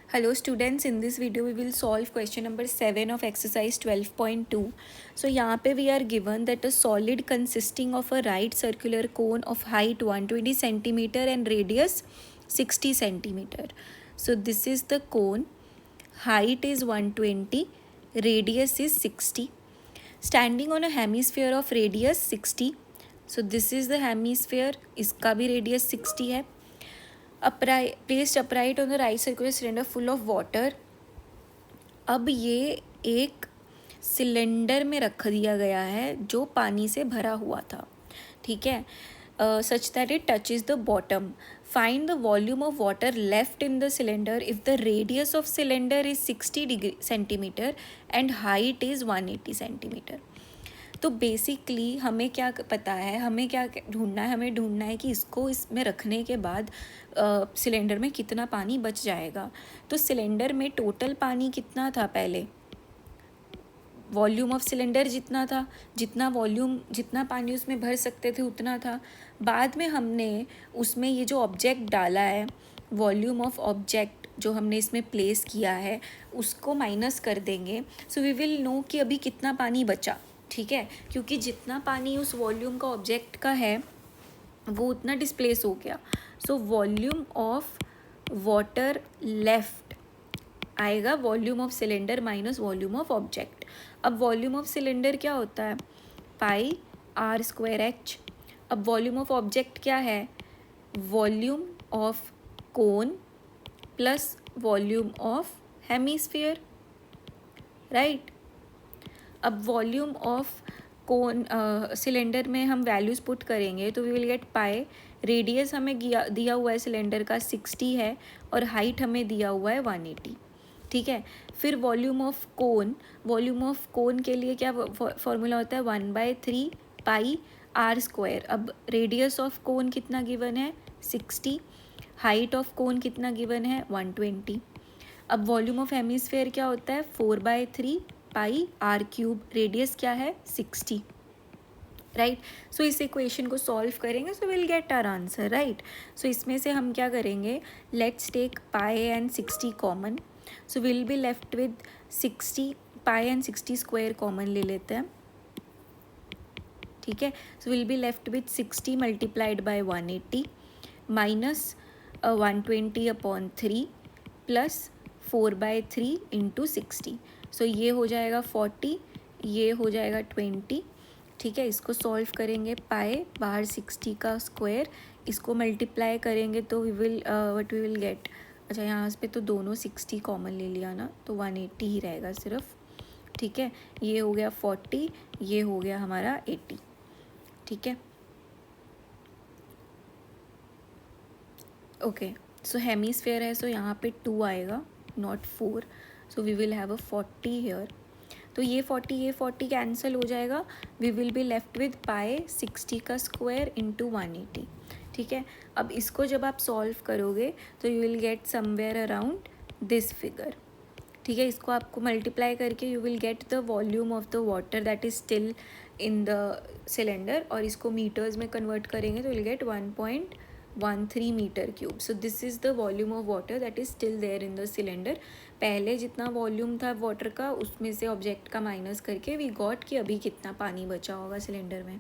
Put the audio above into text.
Hello students, in this video we will solve question number 7 of exercise 12.2. So यहाँ पे we are given that a solid consisting of a right circular cone of height 120 centimeter and radius 60 centimeter. So this is the cone, height is 120, radius is 60. Standing on a hemisphere of radius 60. So this is the hemisphere, इसका भी radius 60 है. Placed upright on the right circular cylinder full of water. अब ये एक cylinder में रख दिया गया है जो पानी से भरा हुआ था, ठीक है. Such that it touches the bottom. Find the volume of water left in the cylinder if the radius of cylinder is 60 centimeter and height is 180 centimeter. तो बेसिकली हमें क्या पता है, हमें क्या ढूंढना है, हमें ढूंढना है कि इसको इसमें रखने के बाद सिलेंडर में कितना पानी बच जाएगा. तो सिलेंडर में टोटल पानी कितना था, पहले वॉल्यूम ऑफ सिलेंडर जितना था, जितना पानी उसमें भर सकते थे उतना था. बाद में हमने उसमें ये जो ऑब्जेक्ट डाला है, वॉल्यूम ऑफ ऑब्जेक्ट जो हमने इसमें प्लेस किया है उसको माइनस कर देंगे. सो वी विल नो कि अभी कितना पानी बचा, ठीक है, क्योंकि जितना पानी उस वॉल्यूम का ऑब्जेक्ट का है वो उतना डिस्प्लेस हो गया. So volume of water left आएगा volume of cylinder minus volume of object. अब वॉल्यूम ऑफ सिलेंडर क्या होता है, पाई आर स्क्वायर एच. अब वॉल्यूम ऑफ ऑब्जेक्ट क्या है, volume of cone plus volume of hemisphere, right. अब वॉल्यूम ऑफ कोन सिलेंडर में हम वैल्यूज़ पुट करेंगे तो we will get pi. Radius हमें दिया हुआ है सिलेंडर का 60 है और हाइट हमें दिया हुआ है 180, ठीक है. फिर वॉल्यूम ऑफ कोन के लिए क्या फॉर्मूला होता है, 1/3 पाई आर स्क्वायर. अब रेडियस ऑफ कोन कितना गिवन है, 60. हाइट ऑफ कोन कितना गिवन है, 120. अब वॉल्यूम ऑफ हेमिस्फेयर क्या होता है, 4/3 पाई आर क्यूब. रेडियस क्या है, 60, राइट. सो इस इक्वेशन को सॉल्व करेंगे so will get our answer, right. So इसमें से हम क्या करेंगे, let's take pi and 60 common. So will be left with 60. Pi and 60 square common ले लेते हैं, ठीक है. So will be left with 60 multiplied by 180 minus 120 upon 3 plus 4/3 into 60. So ये हो जाएगा 40, ये हो जाएगा 20, ठीक है. इसको सॉल्व करेंगे, पाए बाहर 60 का स्क्वायर, इसको मल्टीप्लाई करेंगे तो वी विल गेट. अच्छा, यहाँ पे तो दोनों 60 कॉमन ले लिया ना, तो 180 ही रहेगा सिर्फ, ठीक है. ये हो गया 40, ये हो गया हमारा 80, ठीक है. ओके, सो हेमीस्फेयर है, सो यहाँ पे 2 आएगा, not 4. So we will have a 40 here. तो ये 40 कैंसिल हो जाएगा. We will be left with pi 60 का स्क्वायर इंटू 180, ठीक है. अब इसको जब आप सॉल्व करोगे तो you will get somewhere around this figure, ठीक है. इसको आपको मल्टीप्लाई करके you will get the volume of the water that is still in the cylinder, और इसको मीटर्स में कन्वर्ट करेंगे तो will get 1.13 meter cube. So this is the volume of water that is still there in the cylinder. पहले जितना volume था water का उसमें से ऑब्जेक्ट का माइनस करके वी गॉट कि अभी कितना पानी बचा होगा सिलेंडर में.